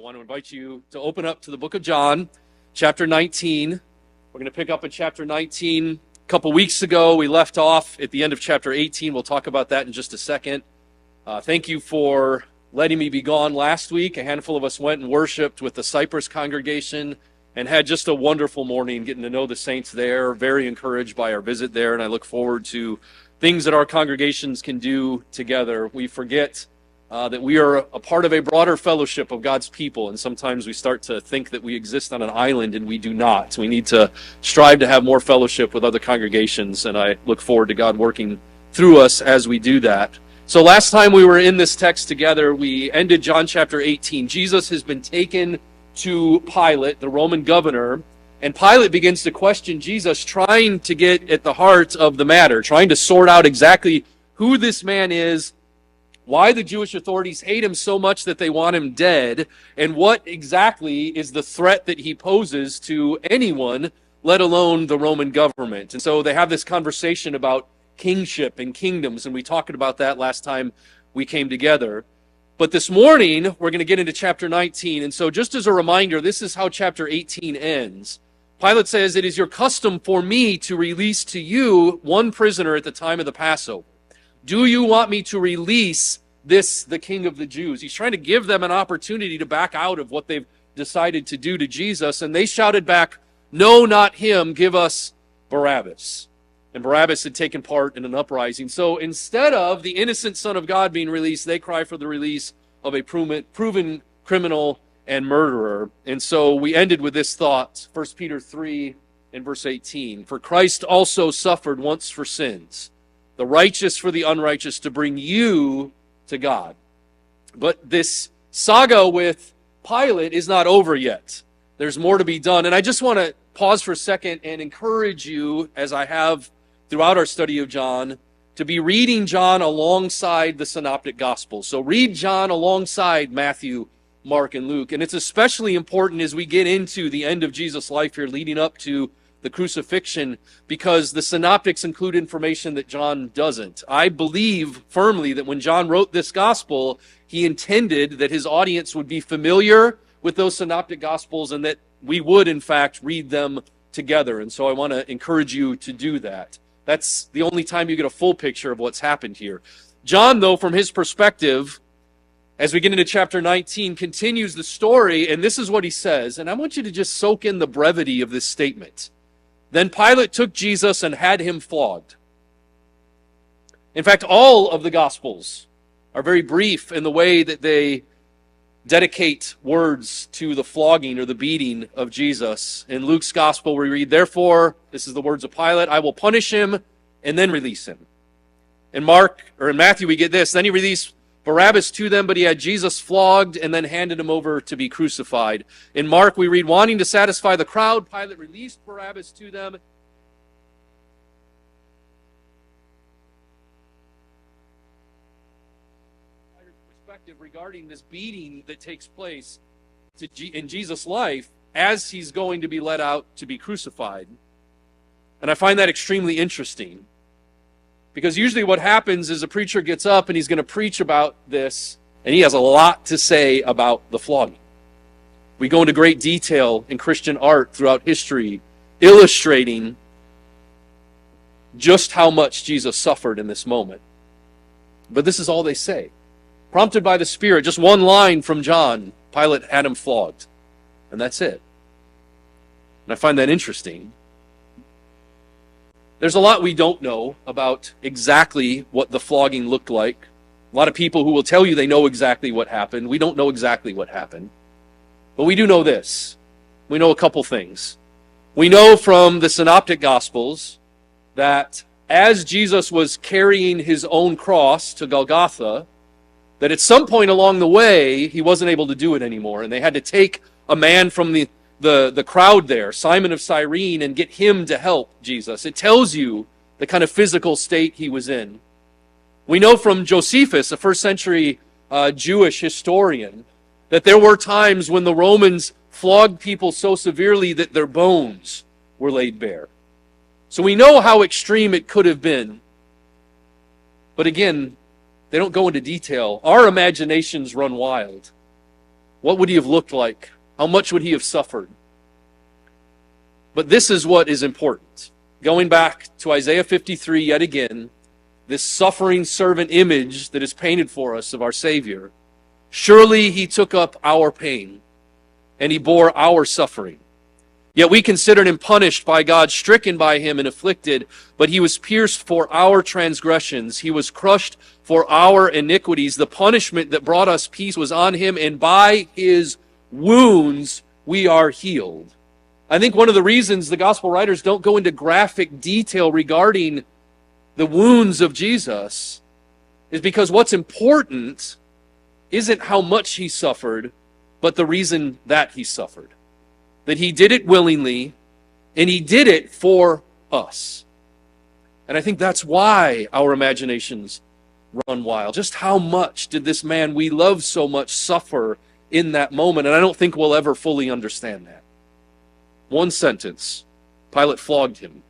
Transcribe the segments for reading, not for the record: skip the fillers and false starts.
I want to invite you to open up to the book of John, chapter 19. We're going to pick up at chapter 19. A couple weeks ago, we left off at the end of chapter 18. We'll talk about that in just a second. Thank you for letting me be gone last week. A handful of us went and worshiped with the Cypress congregation and had just a wonderful morning getting to know the saints there. Very encouraged by our visit there, and I look forward to things that our congregations can do together. We forget that we are a part of a broader fellowship of God's people, and sometimes we start to think that we exist on an island, and we do not. We need to strive to have more fellowship with other congregations, and I look forward to God working through us as we do that. So last time we were in this text together, we ended John chapter 18. Jesus has been taken to Pilate, the Roman governor, and Pilate begins to question Jesus, trying to get at the heart of the matter, trying to sort out exactly who this man is, why the Jewish authorities hate him so much that they want him dead, and what exactly is the threat that he poses to anyone, let alone the Roman government. And so they have this conversation about kingship and kingdoms, and we talked about that last time we came together. But this morning, we're going to get into chapter 19, and so just as a reminder, this is how chapter 18 ends. Pilate says, "It is your custom for me to release to you one prisoner at the time of the Passover. Do you want me to release this, the King of the Jews?" He's trying to give them an opportunity to back out of what they've decided to do to Jesus. And they shouted back, "No, not him. Give us Barabbas." And Barabbas had taken part in an uprising. So instead of the innocent Son of God being released, they cry for the release of a proven criminal and murderer. And so we ended with this thought, 1 Peter 3 and verse 18. "For Christ also suffered once for sins, the righteous for the unrighteous, to bring you to God." But this saga with Pilate is not over yet. There's more to be done. And I just want to pause for a second and encourage you, as I have throughout our study of John, to be reading John alongside the Synoptic Gospels. So read John alongside Matthew, Mark, and Luke. And it's especially important as we get into the end of Jesus' life here, leading up to the crucifixion, because the synoptics include information that John doesn't. I believe firmly that when John wrote this gospel, he intended that his audience would be familiar with those synoptic gospels and that we would, in fact, read them together. And so I want to encourage you to do that. That's the only time you get a full picture of what's happened here. John, though, from his perspective, as we get into chapter 19, continues the story, and this is what he says, and I want you to just soak in the brevity of this statement. "Then Pilate took Jesus and had him flogged." In fact, all of the Gospels are very brief in the way that they dedicate words to the flogging or the beating of Jesus. In Luke's Gospel, we read, "Therefore," this is the words of Pilate, "I will punish him and then release him." In Matthew, we get this, "Then he released Barabbas to them, but he had Jesus flogged and then handed him over to be crucified." In Mark, we read, "Wanting to satisfy the crowd, Pilate released Barabbas to them." Perspective regarding this beating that takes place in Jesus' life as he's going to be led out to be crucified. And I find that extremely interesting. Because usually what happens is a preacher gets up and he's going to preach about this, and he has a lot to say about the flogging. We go into great detail in Christian art throughout history, illustrating just how much Jesus suffered in this moment. But this is all they say. Prompted by the Spirit, just one line from John, Pilate had him flogged. And that's it. And I find that interesting. There's a lot we don't know about exactly what the flogging looked like. A lot of people who will tell you they know exactly what happened. We don't know exactly what happened. But we do know this. We know a couple things. We know from the Synoptic Gospels that as Jesus was carrying his own cross to Golgotha, that at some point along the way, he wasn't able to do it anymore. And they had to take a man from the crowd there, Simon of Cyrene, and get him to help Jesus. It tells you the kind of physical state he was in. We know from Josephus, a first century Jewish historian, that there were times when the Romans flogged people so severely that their bones were laid bare. So we know how extreme it could have been. But again, they don't go into detail. Our imaginations run wild. What would he have looked like? How much would he have suffered? But this is what is important. Going back to Isaiah 53 yet again, this suffering servant image that is painted for us of our Savior. Surely he took up our pain, and he bore our suffering. Yet we considered him punished by God, stricken by him and afflicted, but he was pierced for our transgressions. He was crushed for our iniquities. The punishment that brought us peace was on him, and by his wounds we are healed. I think one of the reasons the gospel writers don't go into graphic detail regarding the wounds of Jesus is because what's important isn't how much he suffered, but the reason that he suffered. That he did it willingly, and he did it for us. And I think that's why our imaginations run wild. Just how much did this man we love so much suffer in that moment? And I don't think we'll ever fully understand that. One sentence, Pilate flogged him.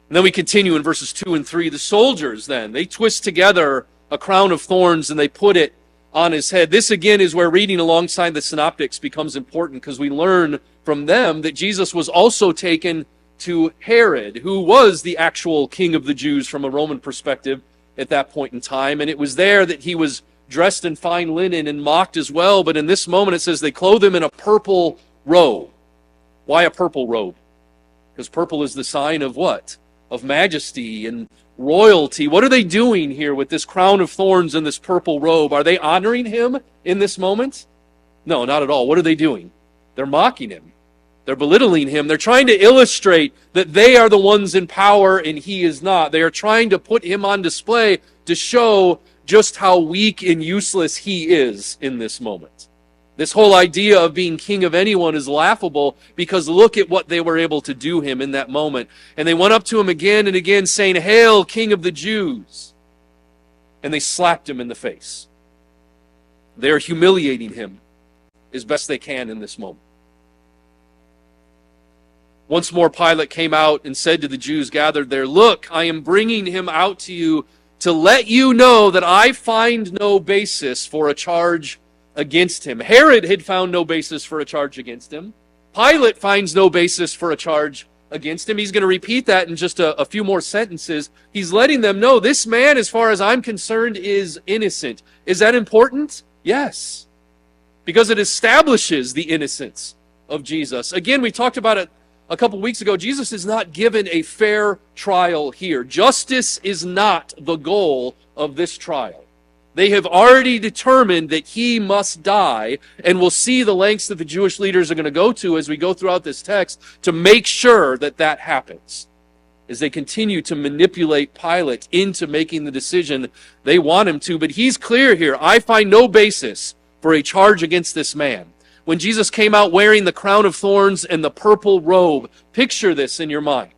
And then we continue in verses 2 and 3. The soldiers then, they twist together a crown of thorns and they put it on his head. This again is where reading alongside the synoptics becomes important, because we learn from them that Jesus was also taken to Herod, who was the actual king of the Jews from a Roman perspective at that point in time. And it was there that he was dressed in fine linen and mocked as well. But in this moment it says they clothe him in a purple robe. Why a purple robe? Because purple is the sign of what? Of majesty and royalty. What are they doing here with this crown of thorns and this purple robe? Are they honoring him in this moment? No, not at all. What are they doing? They're mocking him. They're belittling him. They're trying to illustrate that they are the ones in power and he is not. They are trying to put him on display to show just how weak and useless he is in this moment. This whole idea of being king of anyone is laughable, because look at what they were able to do him in that moment. And they went up to him again and again saying, "Hail, King of the Jews!" And they slapped him in the face. They're humiliating him as best they can in this moment. Once more Pilate came out and said to the Jews gathered there, "Look, I am bringing him out to you to let you know that I find no basis for a charge against him." Herod had found no basis for a charge against him. Pilate finds no basis for a charge against him. He's going to repeat that in just a few more sentences. He's letting them know this man, as far as I'm concerned, is innocent. Is that important? Yes. Because it establishes the innocence of Jesus. Again, we talked about it a couple weeks ago. Jesus is not given a fair trial here. Justice is not the goal of this trial. They have already determined that he must die, and we'll see the lengths that the Jewish leaders are going to go to as we go throughout this text to make sure that that happens, as they continue to manipulate Pilate into making the decision they want him to. But he's clear here. I find no basis for a charge against this man. When Jesus came out wearing the crown of thorns and the purple robe, picture this in your mind.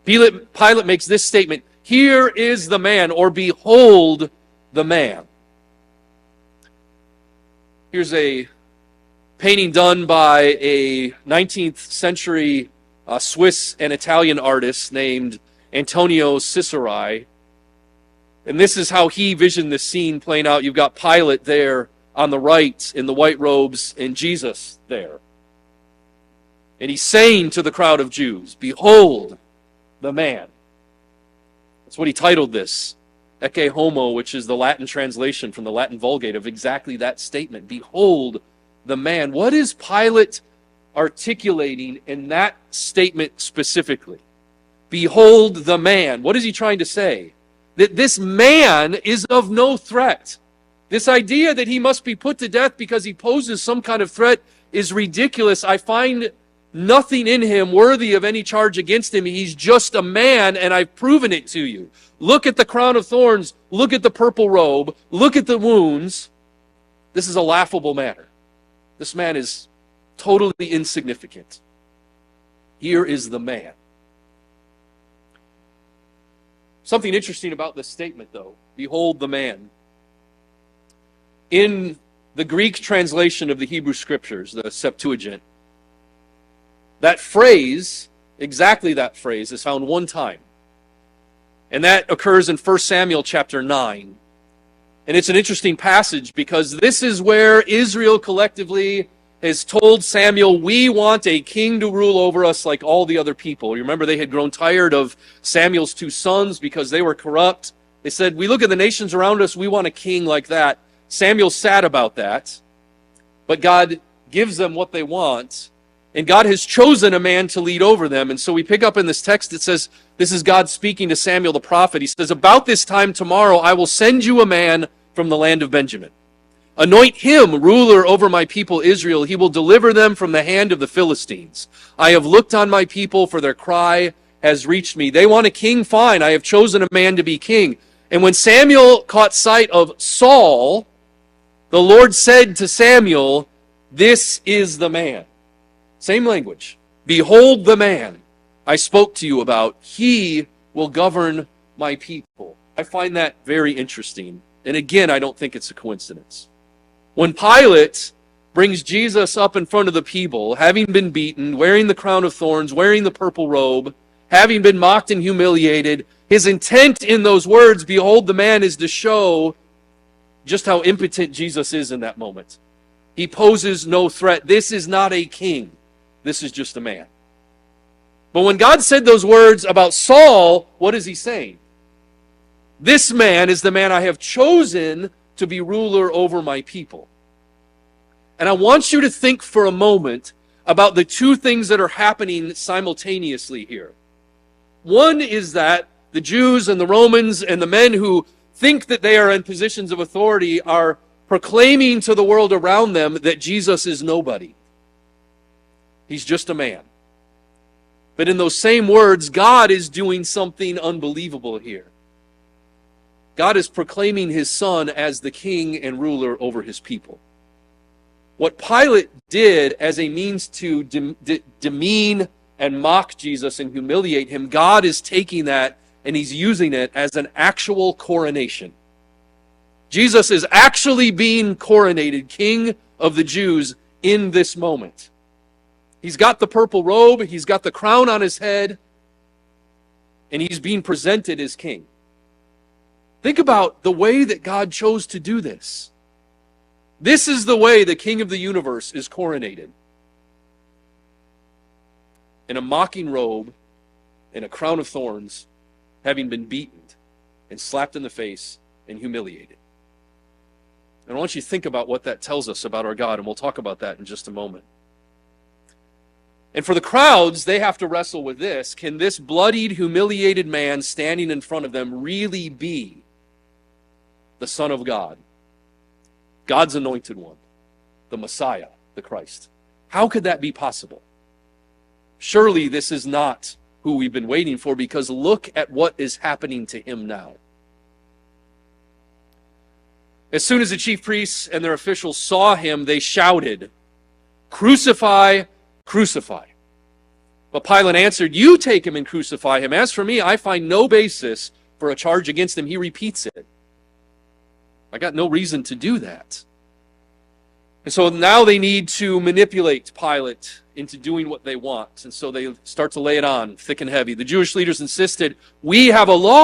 Pilate makes this statement, "Here is the man," or "Behold the man." Here's a painting done by a 19th century Swiss and Italian artist named Antonio Ciceri. And this is how he visioned the scene playing out. You've got Pilate there on the right in the white robes, and Jesus there. And he's saying to the crowd of Jews, "Behold the man." That's what he titled this. Ecce homo, which is the Latin translation from the Latin Vulgate of exactly that statement. Behold the man. What is Pilate articulating in that statement specifically? Behold the man. What is he trying to say? That this man is of no threat. This idea that he must be put to death because he poses some kind of threat is ridiculous. I find nothing in him worthy of any charge against him. He's just a man, and I've proven it to you. Look at the crown of thorns. Look at the purple robe. Look at the wounds. This is a laughable matter. This man is totally insignificant. Here is the man. Something interesting about this statement, though. Behold the man. In the Greek translation of the Hebrew Scriptures, the Septuagint, that phrase, exactly that phrase, is found one time. And that occurs in 1 Samuel chapter 9. And it's an interesting passage because this is where Israel collectively has told Samuel, we want a king to rule over us like all the other people. You remember they had grown tired of Samuel's two sons because they were corrupt. They said, we look at the nations around us, we want a king like that. Samuel's sad about that, but God gives them what they want, and God has chosen a man to lead over them. And so we pick up in this text, it says, this is God speaking to Samuel the prophet. He says, about this time tomorrow, I will send you a man from the land of Benjamin. Anoint him ruler over my people Israel. He will deliver them from the hand of the Philistines. I have looked on my people, for their cry has reached me. They want a king, fine. I have chosen a man to be king. And when Samuel caught sight of Saul, the Lord said to Samuel, this is the man. Same language. Behold the man I spoke to you about. He will govern my people. I find that very interesting. And again, I don't think it's a coincidence. When Pilate brings Jesus up in front of the people, having been beaten, wearing the crown of thorns, wearing the purple robe, having been mocked and humiliated, his intent in those words, behold the man, is to show just how impotent Jesus is in that moment. He poses no threat. This is not a king. This is just a man. But when God said those words about Saul, what is he saying? This man is the man I have chosen to be ruler over my people. And I want you to think for a moment about the two things that are happening simultaneously here. One is that the Jews and the Romans and the men who think that they are in positions of authority are proclaiming to the world around them that Jesus is nobody. He's just a man. But in those same words, God is doing something unbelievable here. God is proclaiming his son as the king and ruler over his people. What Pilate did as a means to demean and mock Jesus and humiliate him, God is taking that and he's using it as an actual coronation. Jesus is actually being coronated king of the Jews in this moment. He's got the purple robe, he's got the crown on his head, and he's being presented as king. Think about the way that God chose to do this. This is the way the King of the universe is coronated. In a mocking robe, in a crown of thorns, having been beaten and slapped in the face and humiliated. And I want you to think about what that tells us about our God, and we'll talk about that in just a moment. And for the crowds, they have to wrestle with this. Can this bloodied, humiliated man standing in front of them really be the Son of God, God's anointed one, the Messiah, the Christ? How could that be possible? Surely this is not who we've been waiting for, because look at what is happening to him now. As soon as the chief priests and their officials saw him, they shouted, "Crucify, crucify." But Pilate answered, "You take him and crucify him. As for me, I find no basis for a charge against him." He repeats it. I got no reason to do that. And so now they need to manipulate Pilate into doing what they want. And so they start to lay it on thick and heavy. The Jewish leaders insisted, "We have a law